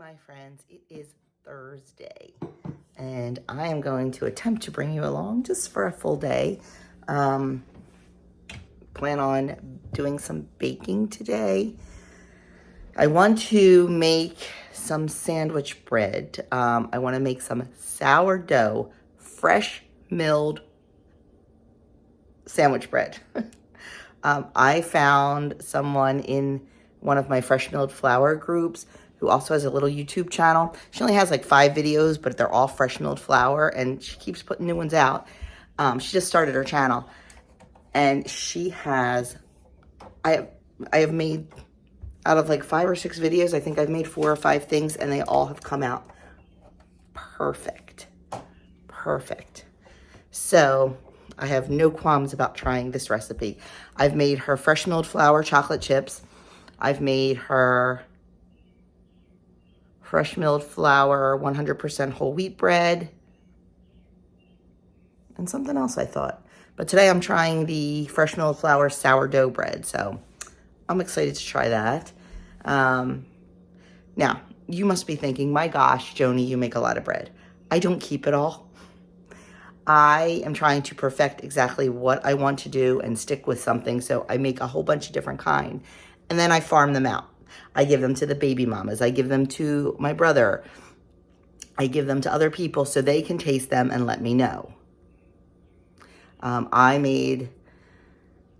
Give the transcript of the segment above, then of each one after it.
my friends, it is Thursday and I am going to attempt to bring you along just for a full day. Plan on doing some baking today. I want to make some sandwich bread. I want to make some sourdough, fresh milled sandwich bread. I found someone in one of my fresh milled flour groups who also has a little YouTube channel. She only has like 5 videos, but they're all fresh milled flour, and she keeps putting new ones out. She just started her channel, and she has, I have made, out of like 5 or 6 videos, I think I've made 4 or 5 things, and they all have come out perfect. Perfect. So I have no qualms about trying this recipe. I've made her fresh milled flour chocolate chips. I've made her fresh milled flour 100% whole wheat bread, and something else I thought. But today I'm trying the fresh milled flour sourdough bread, so I'm excited to try that. Now, you must be thinking, my gosh, Joni, you make a lot of bread. I don't keep it all. I am trying to perfect exactly what I want to do and stick with something, so I make a whole bunch of different kind, and then I farm them out. I give them to the baby mamas. I give them to my brother. I give them to other people so they can taste them and let me know. I made,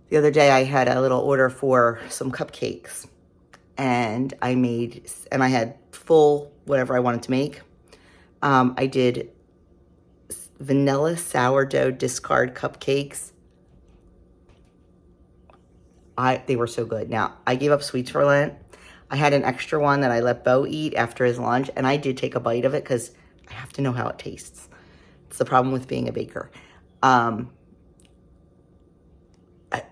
the other day I had a little order for some cupcakes, and I had full whatever I wanted to make. I did vanilla sourdough discard cupcakes. They were so good. Now, I gave up sweets for Lent. I had an extra one that I let Bo eat after his lunch, and I did take a bite of it because I have to know how it tastes. It's the problem with being a baker.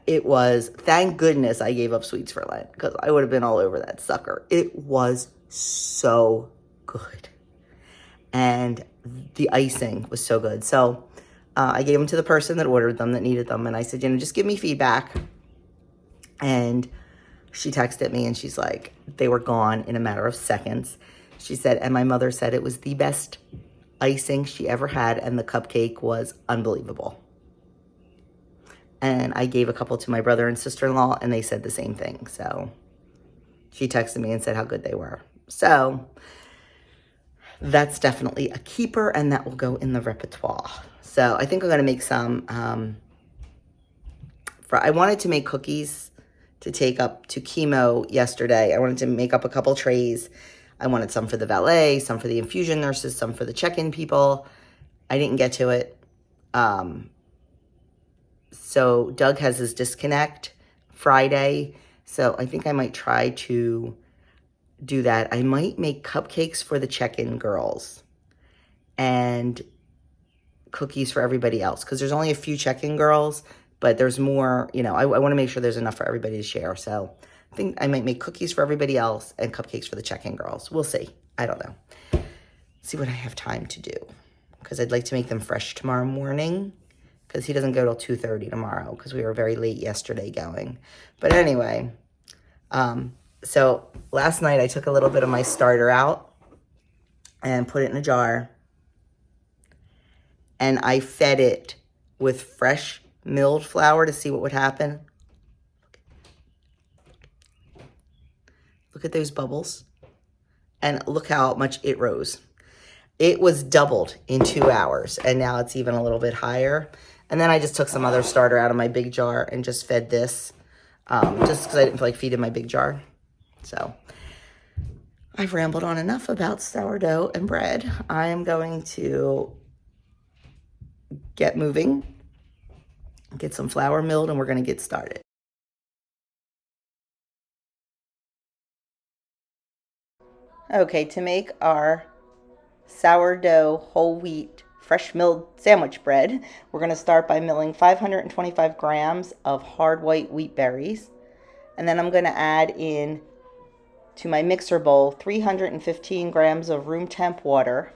It was, thank goodness I gave up sweets for Lent, because I would have been all over that sucker. It was so good. And the icing was so good. So I gave them to the person that ordered them, that needed them. And I said, just give me feedback. And she texted me and she's like, they were gone in a matter of seconds. She said, and my mother said it was the best icing she ever had, and the cupcake was unbelievable. And I gave a couple to my brother and sister-in-law, and they said the same thing. So she texted me and said how good they were. So that's definitely a keeper, and that will go in the repertoire. So I think I'm going to make some, I wanted to make cookies to take up to chemo yesterday. I wanted to make up a couple trays. I wanted some for the valet, some for the infusion nurses, some for the check-in people. I didn't get to it. So Doug has his disconnect Friday. So I think I might try to do that. I might make cupcakes for the check-in girls and cookies for everybody else, because there's only a few check-in girls, but there's more, I want to make sure there's enough for everybody to share. So I think I might make cookies for everybody else and cupcakes for the check-in girls. We'll see. I don't know. See what I have time to do, because I'd like to make them fresh tomorrow morning, because he doesn't go till 2:30 tomorrow, because we were very late yesterday going. But anyway, so last night I took a little bit of my starter out and put it in a jar, and I fed it with fresh milled flour to see what would happen. Look at those bubbles, and look how much it rose. It was doubled in 2 hours, and now it's even a little bit higher. And then I just took some other starter out of my big jar and just fed this, just because I didn't feel like feeding my big jar. So I've rambled on enough about sourdough and bread. I am going to get moving, get some flour milled, and we're going to get started. Okay, to make our sourdough whole wheat fresh milled sandwich bread, we're going to start by milling 525 grams of hard white wheat berries. And then I'm going to add in to my mixer bowl 315 grams of room temp water,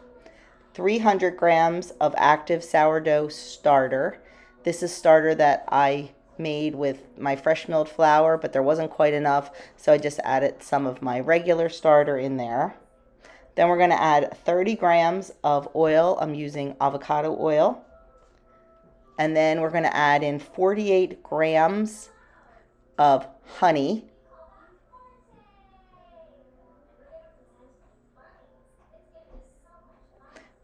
300 grams of active sourdough starter. This is starter that I made with my fresh milled flour, but there wasn't quite enough, so I just added some of my regular starter in there. Then we're going to add 30 grams of oil. I'm using avocado oil. And then we're going to add in 48 grams of honey.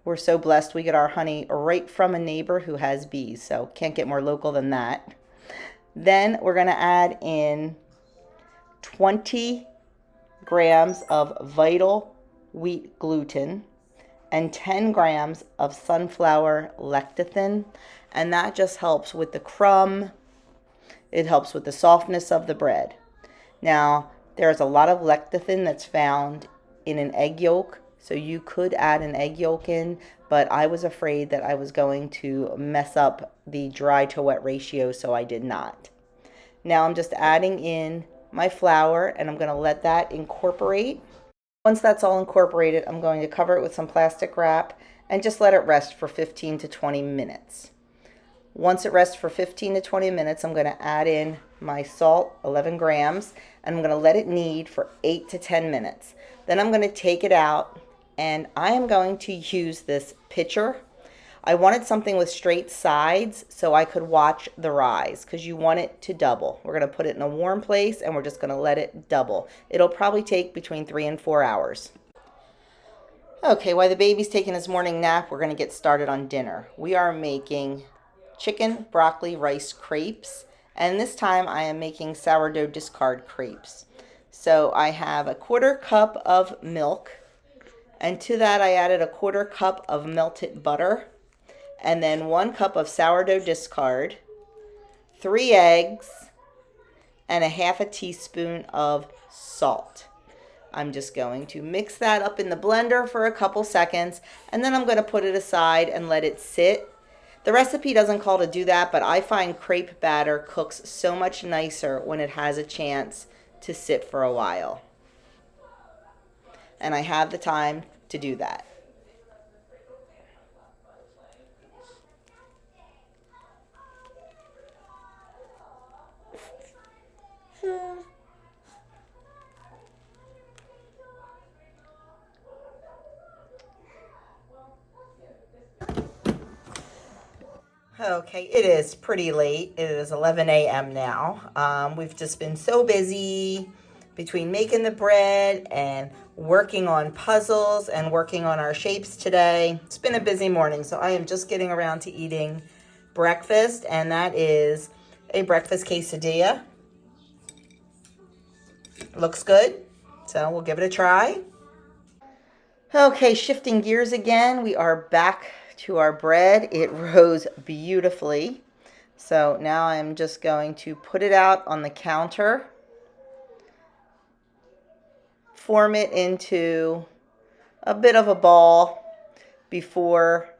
We're so blessed we get our honey right from a neighbor who has bees, so can't get more local than that. Then we're going to add in 20 grams of vital wheat gluten and 10 grams of sunflower lecithin, and that just helps with the crumb. It helps with the softness of the bread. Now, there's a lot of lecithin that's found in an egg yolk, so you could add an egg yolk in, but I was afraid that I was going to mess up the dry to wet ratio, so I did not. Now I'm just adding in my flour, and I'm going to let that incorporate. Once that's all incorporated, I'm going to cover it with some plastic wrap and just let it rest for 15 to 20 minutes. Once it rests for 15 to 20 minutes, I'm going to add in my salt, 11 grams, and I'm going to let it knead for 8 to 10 minutes. Then I'm going to take it out, and I am going to use this pitcher. I wanted something with straight sides so I could watch the rise, because you want it to double. We're going to put it in a warm place, and we're just going to let it double. It'll probably take between 3 and 4 hours. Okay, while the baby's taking his morning nap, we're going to get started on dinner. We are making chicken, broccoli, rice crepes, and this time I am making sourdough discard crepes. So I have a 1/4 cup of milk, and to that I added a 1/4 cup of melted butter, and then 1 cup of sourdough discard, 3 eggs, and a 1/2 teaspoon of salt. I'm just going to mix that up in the blender for a couple seconds, and then I'm going to put it aside and let it sit. The recipe doesn't call to do that, but I find crepe batter cooks so much nicer when it has a chance to sit for a while. And I have the time to do that. Okay, it is pretty late. It is 11 a.m. now. We've just been so busy between making the bread and working on puzzles and working on our shapes today. It's been a busy morning, so I am just getting around to eating breakfast, and that is a breakfast quesadilla. Looks good, so we'll give it a try. Okay, shifting gears again, we are back to our bread. It rose beautifully. So now I'm just going to put it out on the counter, form it into a bit of a ball before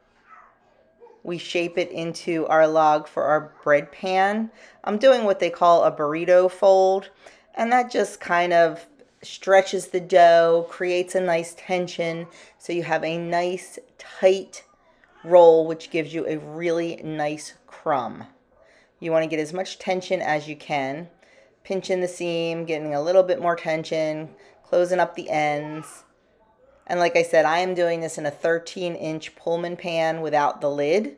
we shape it into our log for our bread pan. I'm doing what they call a burrito fold, and that just kind of stretches the dough, creates a nice tension, so you have a nice tight roll, which gives you a really nice crumb. You want to get as much tension as you can, pinching the seam, getting a little bit more tension, closing up the ends. And like I said, I am doing this in a 13-inch Pullman pan without the lid.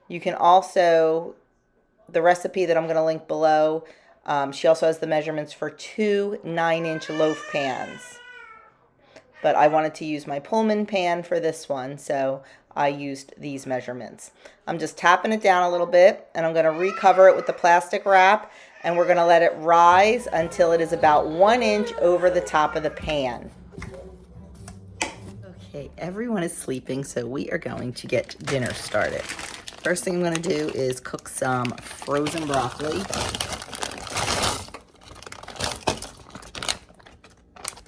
You can also, the recipe that I'm going to link below, she also has the measurements for 2 9-inch loaf pans. But I wanted to use my Pullman pan for this one, so I used these measurements. I'm just tapping it down a little bit, and I'm going to recover it with the plastic wrap, and we're going to let it rise until it is about 1 inch over the top of the pan. Okay, everyone is sleeping, so we are going to get dinner started. First thing I'm going to do is cook some frozen broccoli.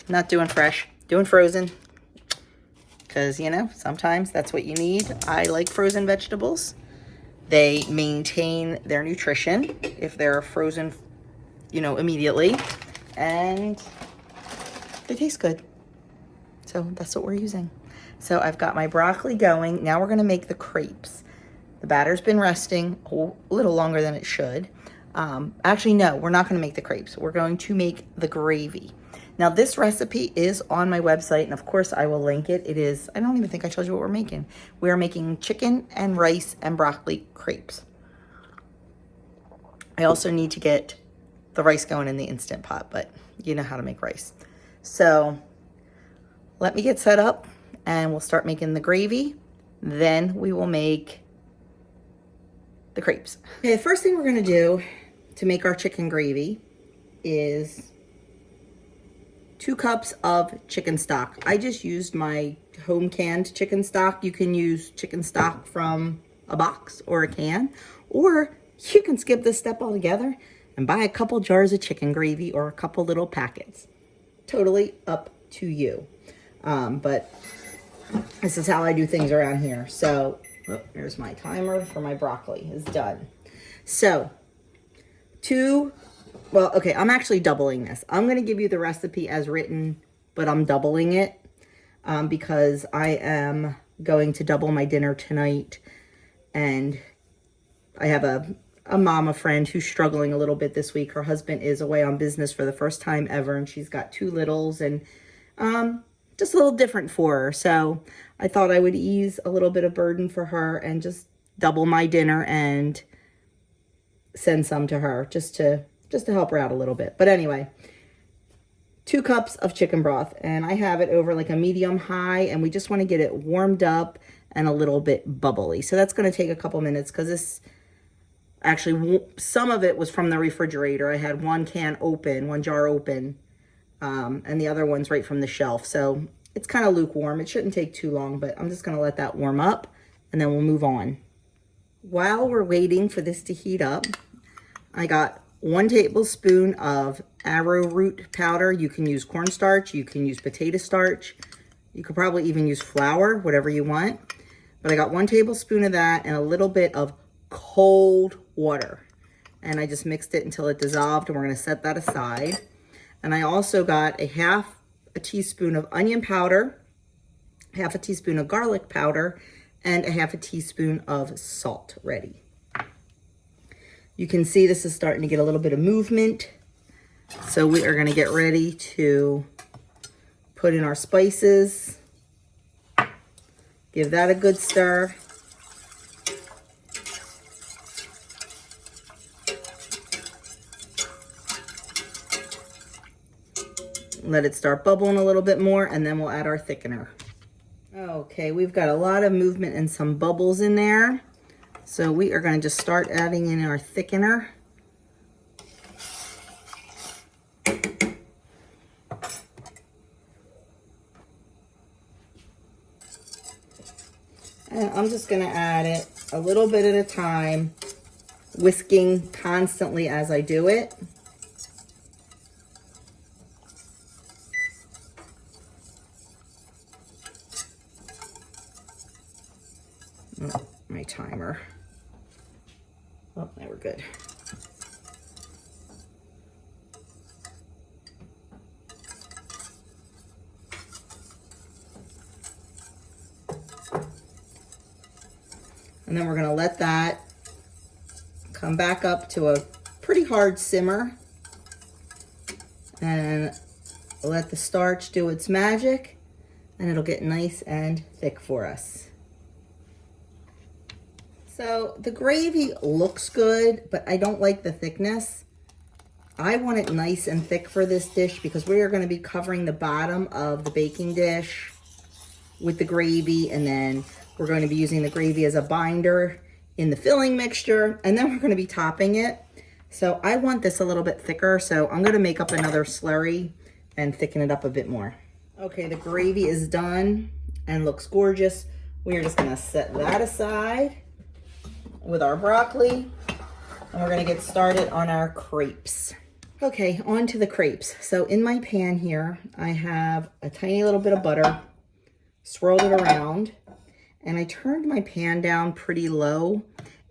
Not doing fresh, doing frozen, because, you know, sometimes that's what you need. I like frozen vegetables. They maintain their nutrition if they're frozen, you know, immediately, and they taste good. So that's what we're using. So I've got my broccoli going. Now we're going to make the crepes. The batter's been resting a little longer than it should. Actually, no, we're not going to make the crepes. We're going to make the gravy. Now this recipe is on my website, and of course I will link it. It is, I don't even think I told you what we're making. We are making chicken and rice and broccoli crepes. I also need to get the rice going in the Instant Pot, but you know how to make rice. So let me get set up and we'll start making the gravy. Then we will make the crepes. Okay, the first thing we're gonna do to make our chicken gravy is 2 cups of chicken stock. I just used my home canned chicken stock. You can use chicken stock from a box or a can, or you can skip this step altogether and buy a couple jars of chicken gravy or a couple little packets. Totally up to you. But this is how I do things around here. So, oh, there's my timer for my broccoli is done. So, well, okay, I'm actually doubling this. I'm going to give you the recipe as written, but I'm doubling it because I am going to double my dinner tonight. And I have a mama friend who's struggling a little bit this week. Her husband is away on business for the first time ever, and she's got 2 littles, and just a little different for her. So I thought I would ease a little bit of burden for her and just double my dinner and send some to her just to help her out a little bit. But anyway, 2 cups of chicken broth, and I have it over like a medium high, and we just want to get it warmed up and a little bit bubbly. So that's going to take a couple minutes because this actually, some of it was from the refrigerator. I had 1 can open, 1 jar open, and the other one's right from the shelf. So it's kind of lukewarm. It shouldn't take too long, but I'm just going to let that warm up and then we'll move on. While we're waiting for this to heat up, I got 1 tablespoon of arrowroot powder. You can use cornstarch, you can use potato starch, you could probably even use flour, whatever you want. But I got 1 tablespoon of that and a little bit of cold water. And I just mixed it until it dissolved, and we're going to set that aside. And I also got a half a teaspoon of onion powder, half a teaspoon of garlic powder, and a half a teaspoon of salt ready. You can see this is starting to get a little bit of movement. So we are going to get ready to put in our spices. Give that a good stir. Let it start bubbling a little bit more, and then we'll add our thickener. Okay, we've got a lot of movement and some bubbles in there. So we are going to just start adding in our thickener. And I'm just going to add it a little bit at a time, whisking constantly as I do it. Oh, my timer. Oh, now we're good. And then we're going to let that come back up to a pretty hard simmer and let the starch do its magic, and it'll get nice and thick for us. So the gravy looks good, but I don't like the thickness. I want it nice and thick for this dish because we are going to be covering the bottom of the baking dish with the gravy, and then we're going to be using the gravy as a binder in the filling mixture, and then we're going to be topping it. So I want this a little bit thicker, so I'm going to make up another slurry and thicken it up a bit more. Okay, the gravy is done and looks gorgeous. We are just going to set that aside with our broccoli, and we're going to get started on our crepes. Okay, on to the crepes. So in my pan here, I have a tiny little bit of butter, swirled it around, and I turned my pan down pretty low.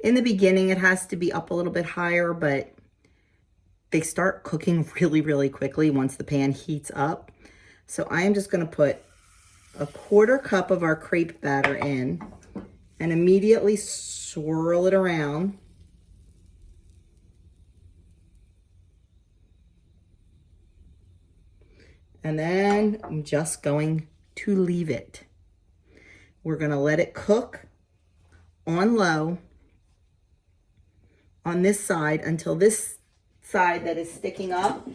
In the beginning, it has to be up a little bit higher, but they start cooking really, really quickly once the pan heats up. So I am just going to put a 1/4 cup of our crepe batter in and immediately swirl it around. And then I'm just going to leave it. We're going to let it cook on low on this side until this side that is sticking up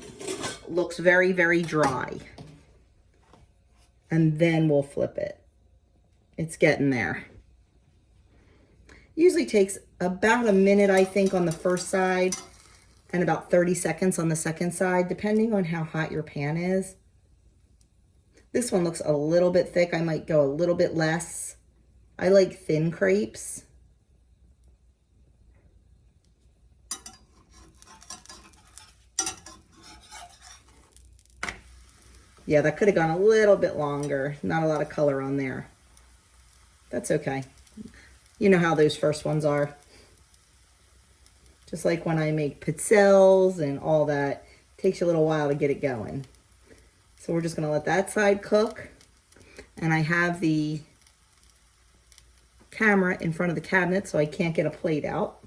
looks very, very dry. And then we'll flip it. It's getting there. Usually takes about a minute, I think, on the first side and about 30 seconds on the second side, depending on how hot your pan is. This one looks a little bit thick. I might go a little bit less. I like thin crepes. Yeah, that could have gone a little bit longer. Not a lot of color on there. That's okay. You know how those first ones are. Just like when I make pizzelles and all that. It takes you a little while to get it going. So we're just going to let that side cook. And I have the camera in front of the cabinet so I can't get a plate out.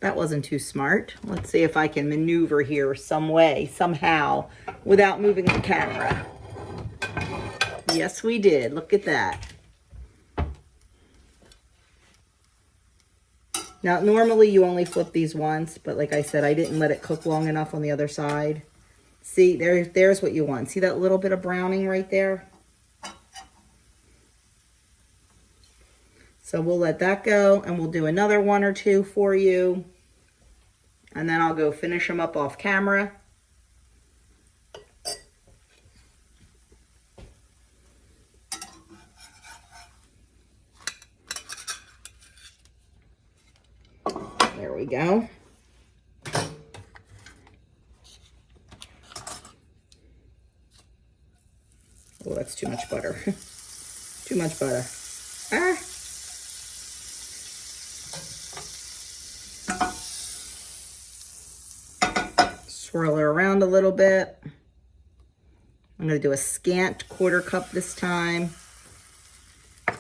That wasn't too smart. Let's see if I can maneuver here some way, somehow, without moving the camera. Yes, we did. Look at that. Now, normally you only flip these once, but like I said, I didn't let it cook long enough on the other side. See, there's what you want. See that little bit of browning right there? So we'll let that go, and we'll do another one or two for you. And then I'll go finish them up off camera. There we go. Oh, that's too much butter. Too much butter. Ah! Swirl it around a little bit. I'm going to do a scant quarter cup this time. I'm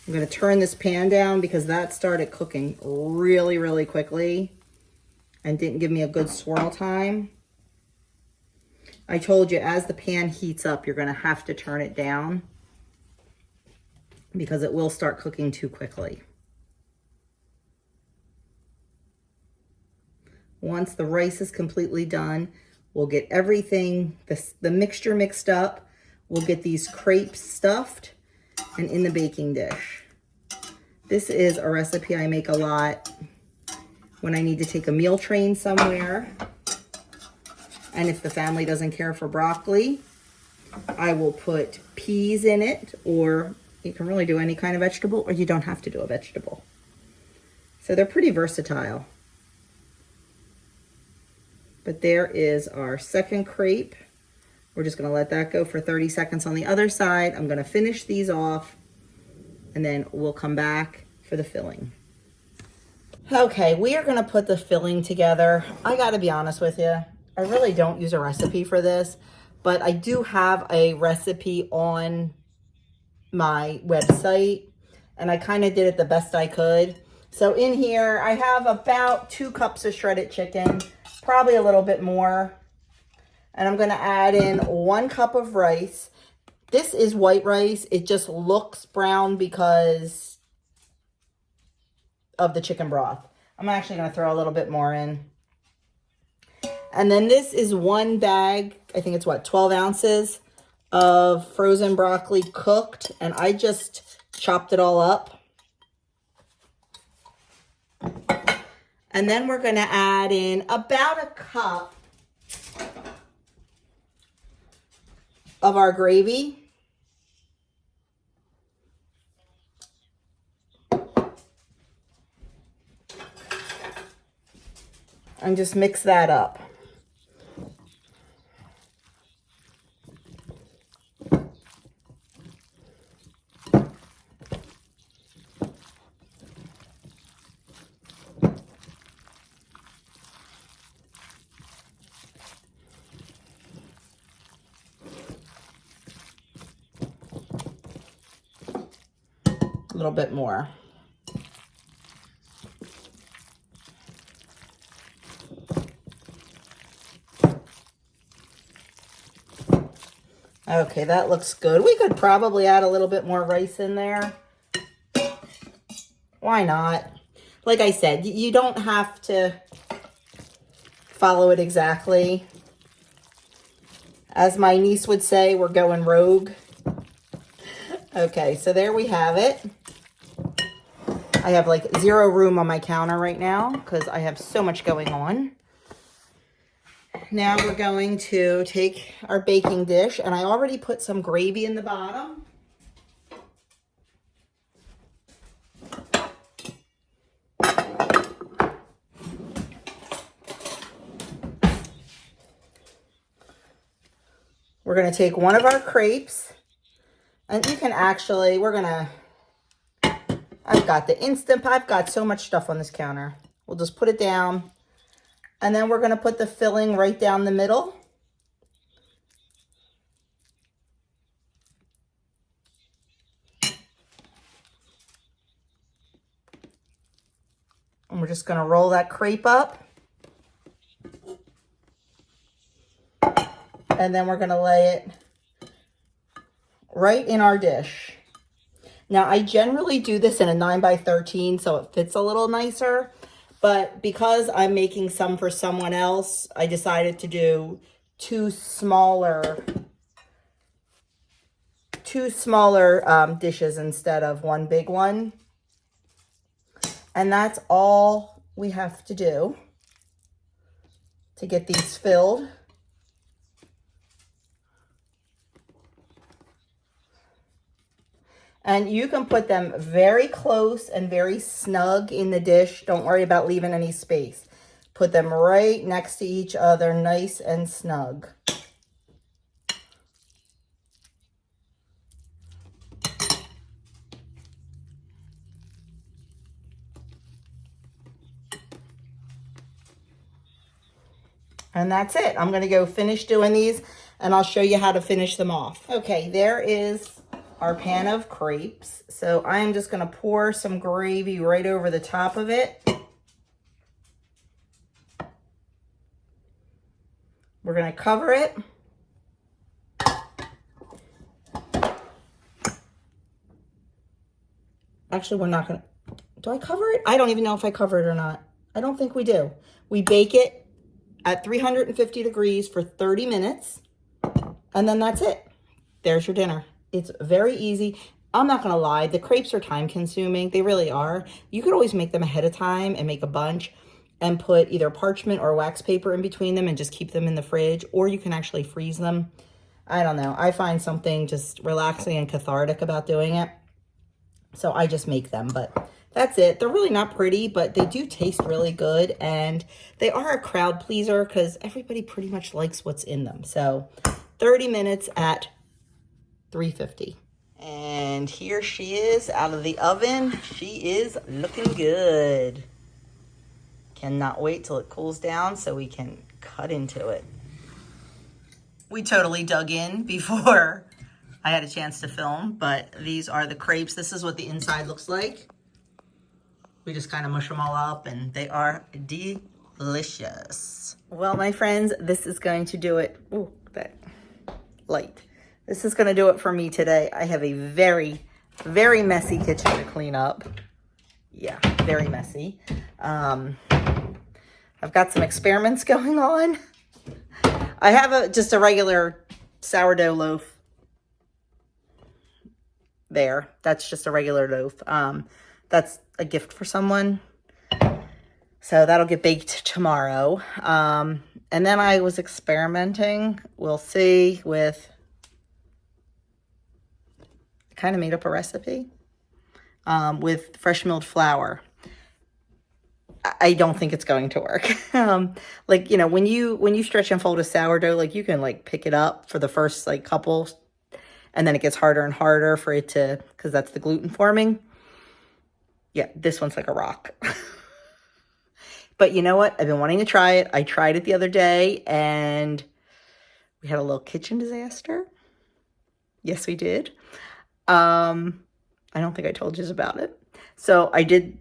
going to turn this pan down because that started cooking really, really quickly and didn't give me a good swirl time. I told you as the pan heats up, you're going to have to turn it down because it will start cooking too quickly. Once the rice is completely done, we'll get everything, the mixture mixed up. We'll get these crepes stuffed and in the baking dish. This is a recipe I make a lot when I need to take a meal train somewhere. And if the family doesn't care for broccoli, I will put peas in it, or you can really do any kind of vegetable, or you don't have to do a vegetable. So they're pretty versatile. But there is our second crepe. We're just going to let that go for 30 seconds on the other side. I'm going to finish these off, and then we'll come back for the filling. Okay, we are going to put the filling together. I got to be honest with you. I really don't use a recipe for this, but I do have a recipe on my website, and I kind of did it the best I could. So in here, I have about 2 cups of shredded chicken, probably a little bit more. And I'm going to add in 1 cup of rice. This is white rice. It just looks brown because of the chicken broth. I'm actually going to throw a little bit more in. And then this is 1 bag, I think it's what, 12 ounces of frozen broccoli cooked. And I just chopped it all up. And then we're going to add in about 1 cup of our gravy. And just mix that up. A little bit more. Okay, that looks good. We could probably add a little bit more rice in there. Why not? Like I said, you don't have to follow it exactly. As my niece would say, we're going rogue. Okay, so there we have it. I have like zero room on my counter right now because I have so much going on. Now we're going to take our baking dish, and I already put some gravy in the bottom. We're going to take one of our crepes, and you can actually, I've got the Instant Pot. I've got so much stuff on this counter. We'll just put it down, and then we're going to put the filling right down the middle. And we're just going to roll that crepe up. And then we're going to lay it right in our dish. Now, I generally do this in a 9x13, so it fits a little nicer. But because I'm making some for someone else, I decided to do two smaller dishes instead of one big one. And that's all we have to do to get these filled. And you can put them very close and very snug in the dish. Don't worry about leaving any space. Put them right next to each other, nice and snug. And that's it. I'm going to go finish doing these, and I'll show you how to finish them off. Okay, there is our pan of crepes. So I'm just going to pour some gravy right over the top of it. We're going to cover it. Actually, we're not going to. Do I cover it? I don't even know if I cover it or not. I don't think we do. We bake it at 350 degrees for 30 minutes. And then that's it. There's your dinner. It's very easy. I'm not going to lie. The crepes are time consuming. They really are. You could always make them ahead of time and make a bunch and put either parchment or wax paper in between them and just keep them in the fridge. Or you can actually freeze them. I don't know. I find something just relaxing and cathartic about doing it. So I just make them. But that's it. They're really not pretty, but they do taste really good. And they are a crowd pleaser because everybody pretty much likes what's in them. So 30 minutes at 350. And here she is out of the oven. She is looking good. Cannot wait till it cools down so we can cut into it. We totally dug in before I had a chance to film, but these are the crepes. This is what the inside looks like. We just kind of mush them all up, and they are delicious. Well, my friends, this is going to do it. Ooh, that light. This is going to do it for me today. I have a very, very messy kitchen to clean up. Yeah, very messy. I've got some experiments going on. I have just a regular sourdough loaf there. That's just a regular loaf. That's a gift for someone. So that'll get baked tomorrow. And then I was experimenting. We'll see with... kind of made up a recipe with fresh milled flour. I don't think it's going to work. Like, you know, when you stretch and fold a sourdough, like you can like pick it up for the first like couple, and then it gets harder and harder for it to, because that's the gluten forming. Yeah, this one's like a rock. But you know what? I've been wanting to try it. I tried it the other day and we had a little kitchen disaster. Yes, we did. I don't think I told you about it. So I did,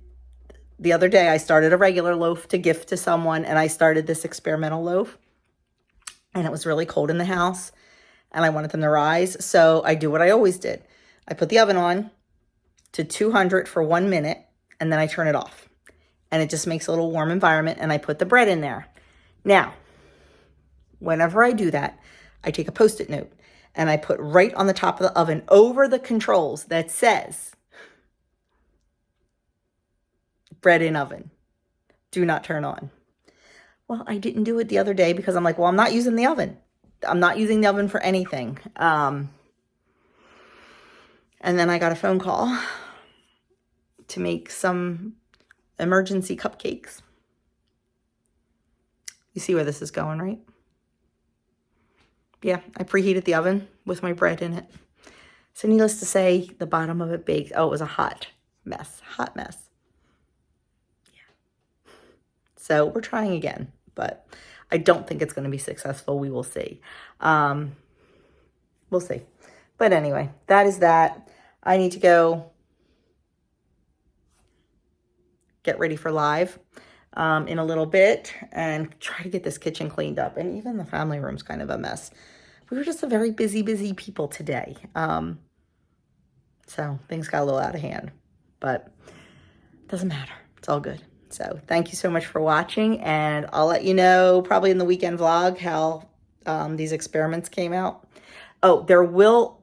the other day I started a regular loaf to gift to someone, and I started this experimental loaf, and it was really cold in the house. and I wanted them to rise. So I do what I always did. I put the oven on to 200 for 1 minute, and then I turn it off. And it just makes a little warm environment, and I put the bread in there. Now, whenever I do that, I take a Post-it note, and I put right on the top of the oven over the controls that says, bread in oven, do not turn on. Well, I didn't do it the other day because I'm like, well, I'm not using the oven. I'm not using the oven for anything. And then I got a phone call to make some emergency cupcakes. You see where this is going, right? Yeah, I preheated the oven with my bread in it. So needless to say, the bottom of it baked. Oh, it was a hot mess. Yeah. So we're trying again, but I don't think it's going to be successful. We will see. We'll see. But anyway, that is that. I need to go get ready for live in a little bit and try to get this kitchen cleaned up. And even the family room's kind of a mess. We were just a very busy people today. So things got a little out of hand, but it doesn't matter. It's all good. So thank you so much for watching, and I'll let you know probably in the weekend vlog how these experiments came out. Oh, there will,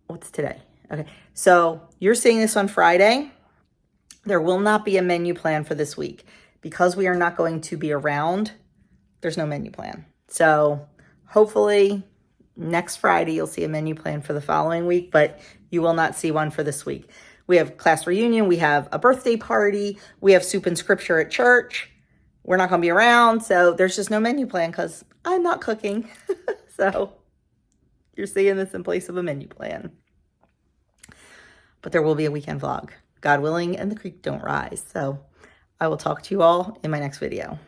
what's today? Okay, so you're seeing this on Friday. There will not be a menu plan for this week. Because we are not going to be around, there's no menu plan. So hopefully next Friday you'll see a menu plan for the following week, but you will not see one for this week. We have class reunion, we have a birthday party, we have soup and scripture at church. We're not going to be around, so there's just no menu plan because I'm not cooking. So you're seeing this in place of a menu plan. But there will be a weekend vlog, God willing, and the creek don't rise. So I will talk to you all in my next video.